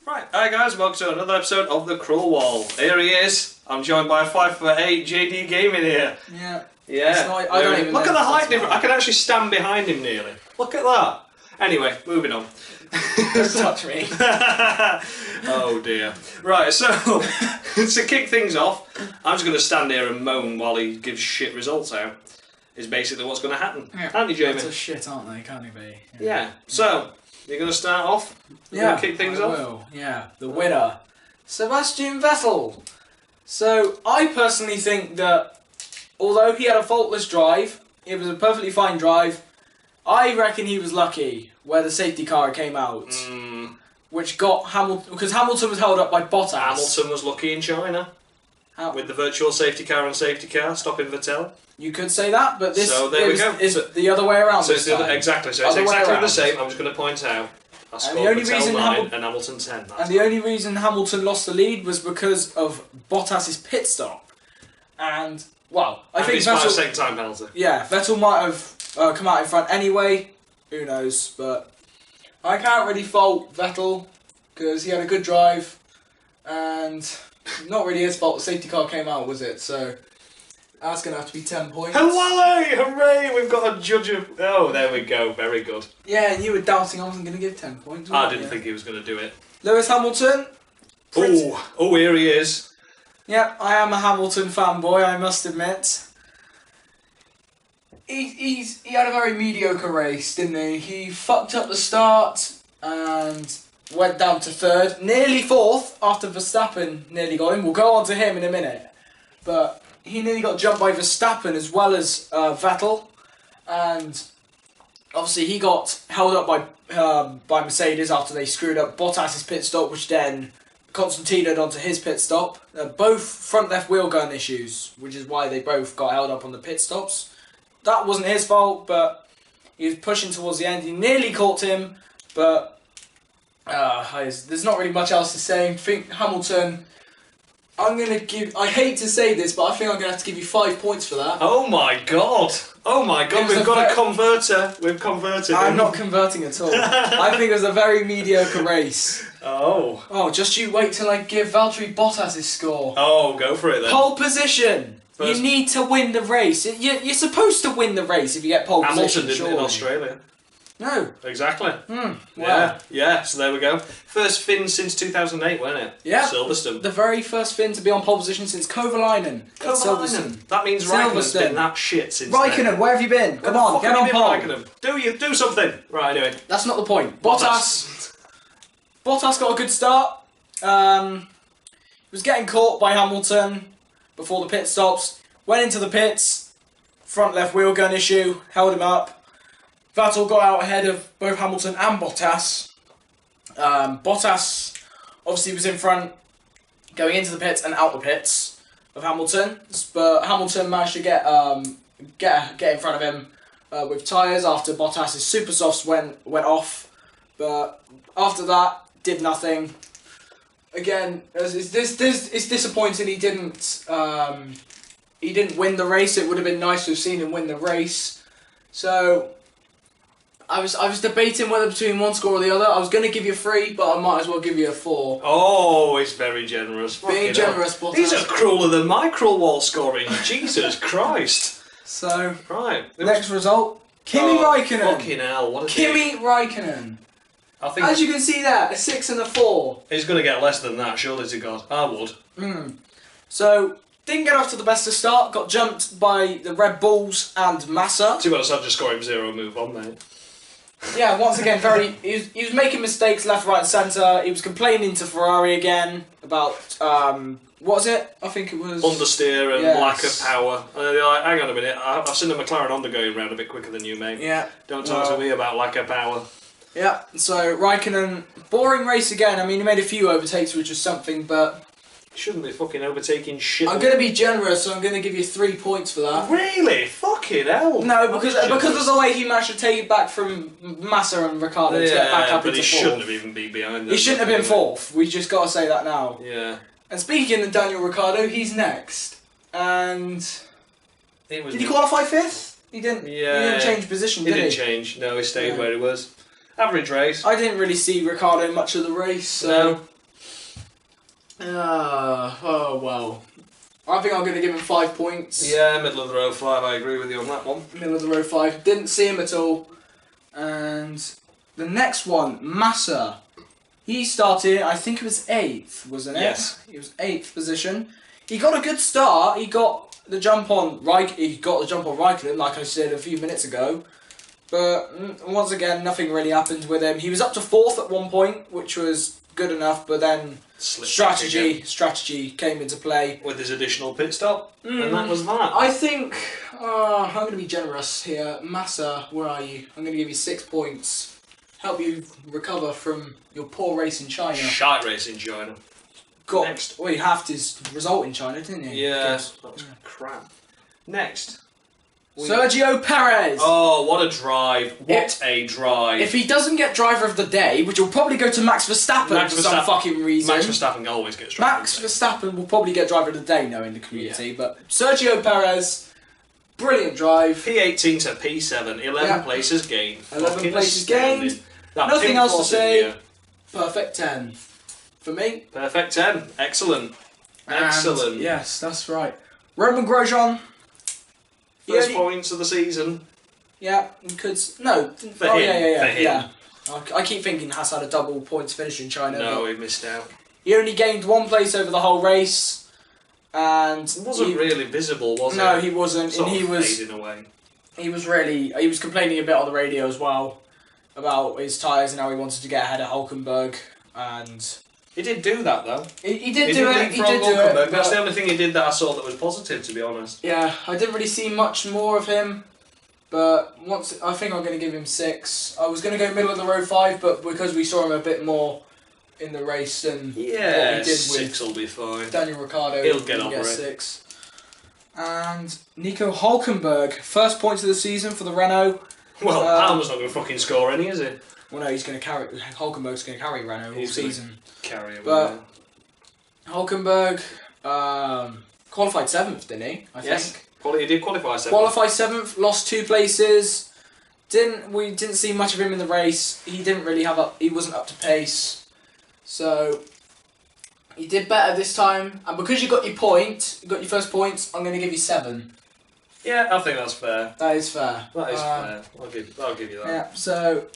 Right, hi guys, welcome to another episode of The Cruel Wall. Here he is. I'm joined by 5'8" JD Gaming here. Yeah. Yeah. I don't even look know at the if height that's difference. right. I can actually stand behind him nearly. Look at that. Anyway, moving on. Don't touch me. Oh dear. Right, so to kick things off, I'm just going to stand here and moan while he gives shit results out. Is basically what's going to happen. Yeah. Aren't you, Jamie? That's a shit, aren't they? Can't you be? Yeah. So, you're going to start off? You're going to kick things off? Will. Yeah. The winner, Sebastian Vettel. So, I personally think that although he had a faultless drive, it was a perfectly fine drive, I reckon he was lucky where the safety car came out. Which got Hamilton, because Hamilton was held up by Bottas. Hamilton was lucky in China. With the virtual safety car and safety car stopping Vettel. You could say that, but this so there we go. is the other way around. So it's exactly. So it's exactly the same. I'm just going to point out. I scored Vettel 9 and Hamilton 10. And the only reason Hamilton lost the lead was because of Bottas's pit stop. And well, I think Vettel Vettel. second time penalty. Yeah, Vettel might have come out in front anyway. Who knows? But I can't really fault Vettel because he had a good drive, and not really his fault. The safety car came out, was it? So. That's going to have to be 10 points. Hooray! Hooray! We've got a judge of... Oh, there we go. Very good. Yeah, and you were doubting I wasn't going to give 10 points. I didn't think he was going to do it. Lewis Hamilton. Oh, here he is. Yep, I am a Hamilton fanboy, I must admit. He had a very mediocre race, didn't he? He fucked up the start and went down to third. Nearly fourth after Verstappen nearly got him. We'll go on to him in a minute. But... he nearly got jumped by Verstappen as well as Vettel, and obviously he got held up by Mercedes after they screwed up Bottas's pit stop, which then Constantino'd onto his pit stop. Both front left wheel gun issues, which is why they both got held up on the pit stops. That wasn't his fault, but he was pushing towards the end. He nearly caught him, but there's not really much else to say. I think Hamilton... I'm going to give... I hate to say this, but I think I'm going to have to give you 5 points for that. Oh my god! Oh my god, we've got a converter. We've converted him. I'm not converting at all. I think it was a very mediocre race. Oh. Oh, just you wait till I give Valtteri Bottas his score. Oh, go for it then. Pole position! First. You need to win the race. You're supposed to win the race if you get pole position. Hamilton didn't in Australia. No. Exactly. Wow. Yeah, so there we go. First Finn since 2008, wasn't it? Yeah. Silverstone. The very first Finn to be on pole position since Kovalainen. Silverstone. That means Raikkonen's been that shit since Raikkonen, then. where have you been? Come on, get on pole. Raikkonen? Do something. Right, anyway. That's not the point. Bottas got a good start. He was getting caught by Hamilton before the pit stops. Went into the pits. Front left wheel gun issue. Held him up. Vettel got out ahead of both Hamilton and Bottas. Bottas obviously was in front going into the pits and out the pits of Hamilton. But Hamilton managed to get in front of him with tyres after Bottas's super softs went off. But after that, did nothing. Again, it's disappointing he didn't win the race. It would have been nice to have seen him win the race. So I was debating whether between one score or the other. I was going to give you 3, but I might as well give you a 4. Oh, he's very generous. Being generous, Bottas. These are crueler than my cruel wall scoring. Jesus Christ. So, right. Next result, Kimi Raikkonen. Fucking hell, what a Kimi Raikkonen. I think as you can see there, a 6 and a 4. He's going to get less than that, surely to God. I would. So, didn't get off to the best of start. Got jumped by the Red Bulls and Massa. To be honest, I'd just score him 0 and move on, mate. Yeah, once again, he was making mistakes left, right, and centre. He was complaining to Ferrari again about what was it? I think it was understeer and lack of power. And they're like, hang on a minute, I've seen the McLaren Honda going round a bit quicker than you, mate. Yeah. Don't talk to me about lack of power. Yeah. So Raikkonen, boring race again. I mean, he made a few overtakes, which was something, but shouldn't be fucking overtaking shit. I'm going to be generous, so I'm going to give you 3 points for that. Really? Fucking hell. No, because of the way he managed to take it back from Massa and Ricciardo to get back up into 4th. He shouldn't have even been behind them. He shouldn't have been 4th. We just got to say that now. Yeah. And speaking of Daniel Ricciardo, he's next. And did he qualify 5th? He didn't. Yeah. He didn't change position, did he? He didn't change. No, he stayed where he was. Average race. I didn't really see Ricciardo much of the race, so... No. Oh well. I think I'm going to give him 5 points. Yeah, middle of the road 5. I agree with you on that one. Middle of the road 5. Didn't see him at all. And the next one, Massa. He started, I think it was 8th, wasn't it? Yes. He was 8th position. He got a good start. He got the jump on Raikkonen, like I said a few minutes ago. But once again, nothing really happened with him. He was up to 4th at one point, which was good enough, but then strategy came into play. With his additional pit stop, and that was that. I think, I'm going to be generous here. Massa, where are you? I'm going to give you 6 points. Help you recover from your poor race in China. Shite race in China. Next. Well, he halved his result in China, didn't he? Yeah, that was crap. Next. Sergio Perez. Oh, what a drive. What a drive. If he doesn't get driver of the day, which will probably go to Max Verstappen for some fucking reason. Max Verstappen always gets driver Max Verstappen will probably get driver of the day, knowing the community. Yeah. But Sergio Perez, brilliant drive. P18 to P7, 11 places gained. 11 places gained. Nothing else to say. Perfect 10. For me. Perfect 10. Excellent. Excellent. Yes, that's right. Roman Grosjean. First points of the season. Yeah, because no. For him. Yeah. I keep thinking Haas had a double points finish in China. No, he missed out. He only gained 1 place over the whole race, and it wasn't really visible, was it? No, he wasn't, sort and he was fading away. He was complaining a bit on the radio as well about his tyres and how he wanted to get ahead of Hulkenberg, and he did do that though. He did do it. That's the only thing he did that I saw that was positive, to be honest. Yeah, I didn't really see much more of him, but I think I'm going to give him 6. I was going to go middle of the road 5, but because we saw him a bit more in the race than what we did with 6 will be fine. Daniel Ricciardo, he'll get over it. 6. And Nico Hulkenberg, first points of the season for the Renault. Well, Palmer's not going to fucking score any, is it? Well, no, Hulkenberg's going to carry Renault all season. Carry him. But Hulkenberg qualified 7th, didn't he? I think. He did qualify 7th. Qualified 7th, lost 2 places. We didn't see much of him in the race. He wasn't up to pace. So he did better this time. And because you got your first points, I'm going to give you 7. Yeah, I think that's fair. That is fair. That is fair. I'll give you that. Yeah, so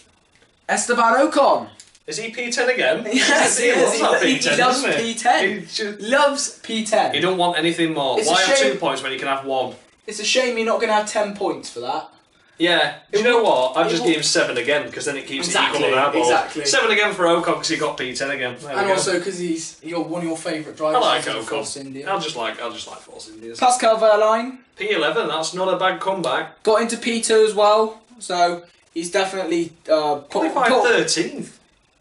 Esteban Ocon. Is he P10 again? Yes, he is. He loves P10. He loves P10. He don't want anything more. Why have 2 points when you can have 1? It's a shame you're not going to have 10 points for that. Yeah. Do you know what? I've just given him 7 again because then it keeps it equal on our board. Exactly. 7 again for Ocon because he got P10 again. And also because he's one of your favourite drivers. I like Ocon. Force India. I'll just like Force Indias. Pascal Wehrlein. P11. That's not a bad comeback. Got into P2 as well, so he's definitely qualified 13th.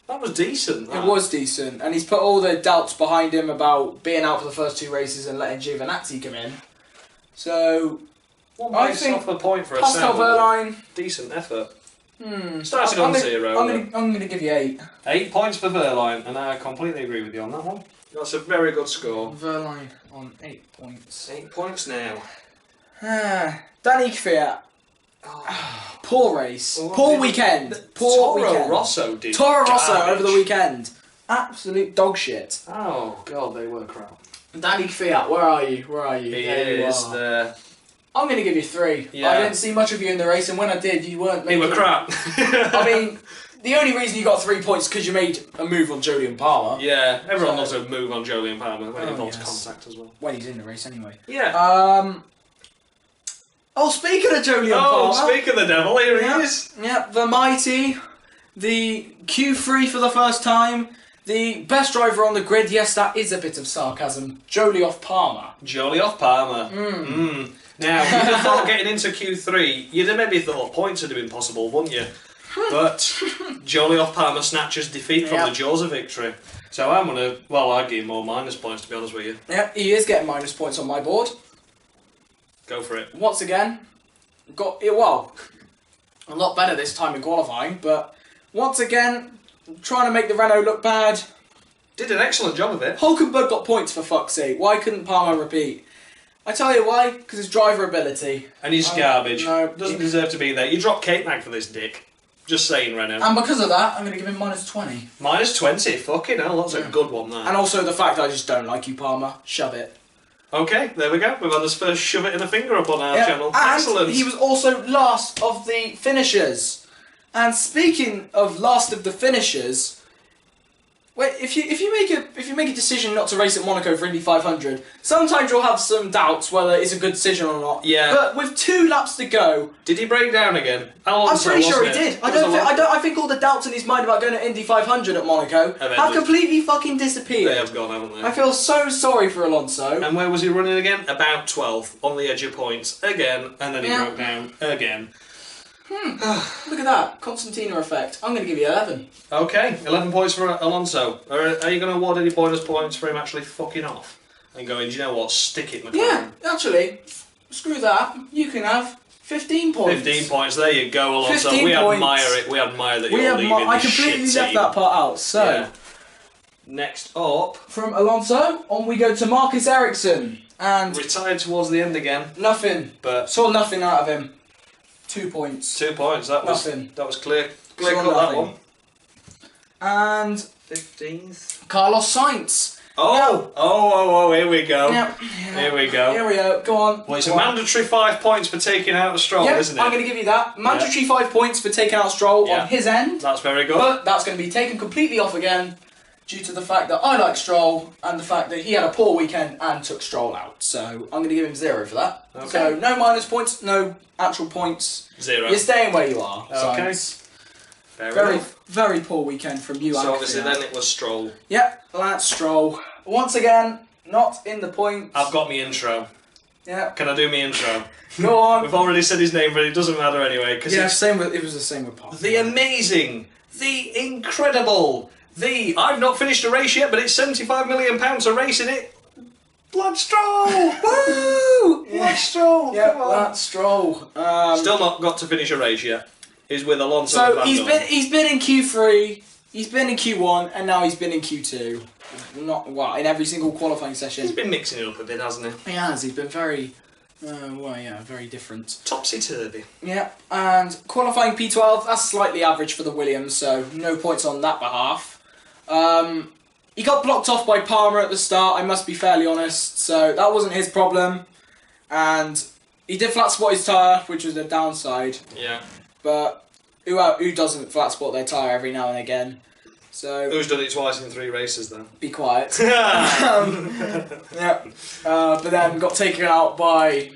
That was decent. It was decent, and he's put all the doubts behind him about being out for the first 2 races and letting Giovinazzi come in. So I think off a point for Pascal Wehrlein. Decent effort. Started on 0. I'm going to give you 8. 8 points for Wehrlein, and I completely agree with you on that one. That's a very good score. Wehrlein on 8 points. 8 points now. Danny Kvyat. Poor race. Poor weekend. Toro Rosso did. Toro Rosso over the weekend. Absolute dog shit. Oh god, they were crap. Danny Kvyat, where are you? He is there. I'm going to give you 3. Yeah. I didn't see much of you in the race, and when I did, you weren't making... You were crap. I mean, the only reason you got 3 points is because you made a move on Jolyon Palmer. Yeah, everyone loves a move on Jolyon Palmer when it involves contact as well. When he's in the race anyway. Yeah. Speaking of Jolyon Palmer... speak of the devil, here he is. Yeah, the mighty, the Q3 for the first time, the best driver on the grid. Yes, that is a bit of sarcasm. Jolyon Palmer. Jolyon Palmer. Now, you'd have thought getting into Q3, you'd have maybe thought points would have been possible, wouldn't you? But Jolyon Palmer snatches defeat from the jaws of victory. So I'm going to... I'd give him more minus points, to be honest with you. Yeah, he is getting minus points on my board. Go for it. Once again, got it well. A lot better this time in qualifying, but once again, trying to make the Renault look bad. Did an excellent job of it. Hulkenberg got points for fuck's sake. Why couldn't Palmer repeat? I tell you why, because his driver ability. And he's garbage. No, doesn't deserve to be there. You drop Kate Mag for this dick. Just saying, Renault. And because of that, I'm going to give him -20. -20? Fucking hell, that's a good one, that. And also the fact that I just don't like you, Palmer. Shove it. Okay, there we go. We've had this first shove it in a finger up on our channel. And Excellent. he was also last of the finishers. And speaking of last of the finishers, wait, if you make a decision not to race at Monaco for Indy 500, sometimes you'll have some doubts whether it's a good decision or not. Yeah. But with 2 laps to go, did he break down again? I'm pretty sure he did. I think all the doubts in his mind about going to Indy 500 at Monaco have completely fucking disappeared. They have gone, haven't they? I feel so sorry for Alonso. And where was he running again? About 12th, on the edge of points again, and then he broke down again. Look at that, Constantino effect. I'm going to give you 11. Okay, 11 points for Alonso. Are you going to award any bonus points for him actually fucking off? And going, do you know what, stick it, McLaren. Yeah, actually, screw that. You can have 15 points. 15 points, there you go, Alonso. 15 we points. Admire it. We admire that you're leaving I this completely shit left team. that part out. So, Yeah. Next up, from Alonso, on we go to Marcus Ericsson. And retired towards the end again. nothing. But Saw nothing out of him. 2 points. 2 points, that was Nothing. That was clear. Clear Saw cut, that nothing. one. And 15th. Carlos Sainz. Oh, here we go. Yep. Here we go. Here we go. Go on. Well, it's Go a on. mandatory 5 points for taking out a Stroll, Yep, isn't it? I'm going to give you that. Mandatory 5 points for taking out Stroll Yeah. on his end. That's very good. But that's going to be taken completely off again due to the fact that I like Stroll and the fact that he had a poor weekend and took Stroll out. So I'm going to give him 0 for that. Okay. So no minus points, no actual points. 0. You're staying where you are. Okay. Sainz. Fair Very, enough. very poor weekend from you. So obviously Anthony. then it was Stroll. Yep, Lance Stroll. Once again, not in the points. I've got me intro. Yeah. Can I do me intro? Go on. We've already said his name, but it doesn't matter anyway. Cause Yeah, it's same with, it was the same with Paul. the amazing, the incredible, I've not finished a race yet, but it's £75 million to race in it. Lance Stroll! Woo! Lance Stroll! Yeah, Come on. Lance Stroll. Still not got to finish a race yet. He's with Alonso and So Van he's Dorn. been in Q3, he's been in Q1, and now he's been in Q2. Not in every single qualifying session. He's been mixing it up a bit, hasn't he? He has. He's been very, very different. Topsy-turvy. Yeah, and qualifying P12, that's slightly average for the Williams, so no points on that behalf. He got blocked off by Palmer at the start, I must be fairly honest, so that wasn't his problem. And he did flat spot his tyre, which was a downside, Yeah. but who doesn't flat spot their tyre every now and again? So Who's done it twice in 3 races then? be quiet. Yeah, but then got taken out by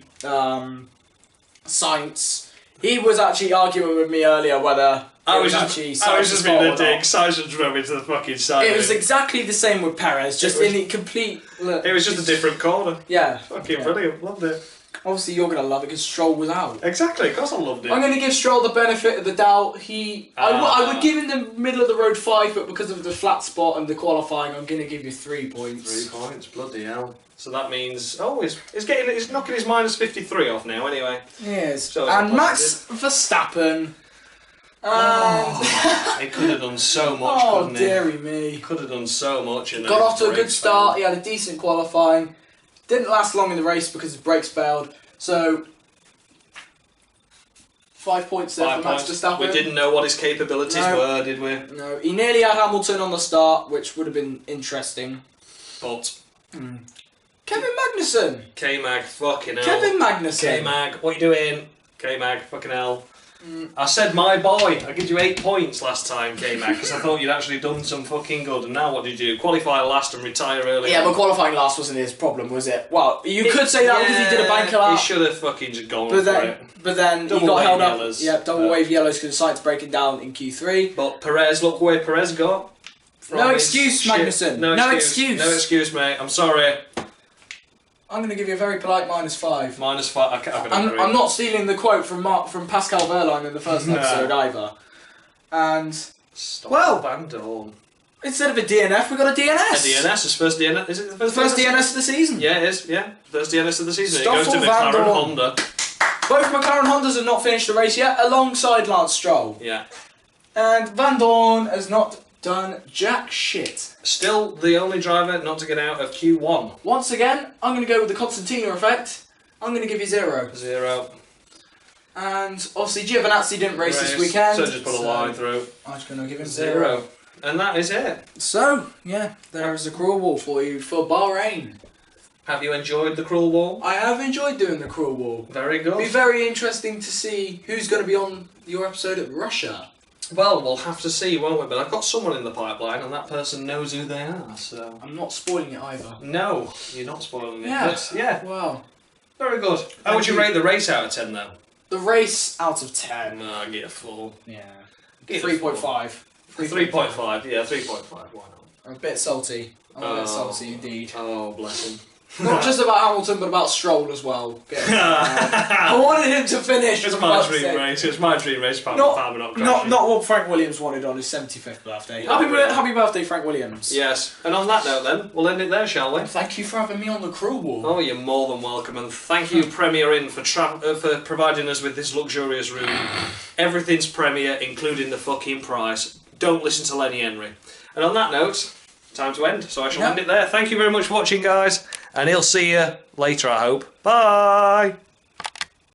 Sainz. He was actually arguing with me earlier whether I it was actually just Sainz's being fault a or dick. not. Sainz just drove into the fucking side. It was exactly the same with Perez, just was- in the complete. It was just a different corner. Yeah. Fucking yeah. brilliant. Loved it. Obviously, you're gonna love it because Stroll was out. Exactly. Of course, I loved it. I'm going to give Stroll the benefit of the doubt. I would give him the middle of the road 5, but because of the flat spot and the qualifying, I'm going to give you 3 points. 3 points. Bloody hell. So that means he's knocking his minus 53 off now. Anyway. Yes. So and it's Max Verstappen. He could have done so much, Oh, couldn't he? dearie me. Could have done so much. And Got off to a good brakes start. failed. He had a decent qualifying. Didn't last long in the race because his brakes failed. So 5 points there 5 for Max points. Verstappen. We didn't know what his capabilities No. were, did we? No, he nearly had Hamilton on the start, which would have been interesting. But Kevin Magnussen. K-Mag, fucking hell. Kevin Magnussen. K-Mag, what you doing? K-Mag, fucking hell. I said my boy. I give you 8 points last time, K-Mag, because I thought you'd actually done some fucking good. And now what did you do? Qualify last and retire early. Yeah, but qualifying last wasn't his problem, was it? Well, you could say that because he did a banker lap. He should have fucking just gone But for then, it. but then Double he got wave held up. yellows. Yeah, double wave yellows because the site's breaking down in Q3. But Perez, look where Perez got. from No his excuse, shit. Magnussen. No No excuse. excuse. No excuse, mate. I'm sorry. I'm going to give you a very polite -5. Minus 5. I can agree. I'm not stealing the quote from Pascal Wehrlein in the first No. episode either. And Stop Well- Van Dorn. instead of a DNF, we got a DNS. A DNS, his first DNS. Is it the first, First DNS of the season. Yeah, it is. Yeah, first DNS of the season. It Stoffel goes to Van McLaren Dorn. Honda. Both McLaren Hondas have not finished the race yet, alongside Lance Stroll. Yeah. And Van Dorn has not done jack shit. Still the only driver not to get out of Q1. Once again, I'm going to go with the Constantino effect. I'm going to give you 0. 0. And obviously Giovinazzi didn't race this weekend. So just put a line through. I'm just going to give him 0. And that is it. So, yeah, there is a cruel wall for you for Bahrain. Have you enjoyed the cruel wall? I have enjoyed doing the cruel wall. Very good. It'll be very interesting to see who's going to be on your episode at Russia. Well, we'll have to see, won't we? But I've got someone in the pipeline, and that person knows who they are, so... I'm not spoiling it either. No, you're not spoiling it. Yeah. But, yeah. Wow. Very good. How would you rate the race out of 10, though? The race out of 10. No, I get a 4. Yeah. Get 3.5. 3.5, yeah, 3.5, why not? I'm a bit salty. I'm a bit salty indeed. Oh, bless him. Not just about Hamilton, but about Stroll as well. I wanted him to finish. It's my dream race. It's my dream race. Apart from not crashing. Not what Frank Williams wanted on his 75th birthday. Happy birthday, Frank Williams. Yes. And on that note, then we'll end it there, shall we? Thank you for having me on the cruel wall. Oh, you're more than welcome, and thank you, Premier Inn, for providing us with this luxurious room. Everything's Premier, including the fucking price. Don't listen to Lenny Henry. And on that note, time to end. So I shall end it there. Thank you very much for watching, guys. And he'll see you later, I hope. Bye!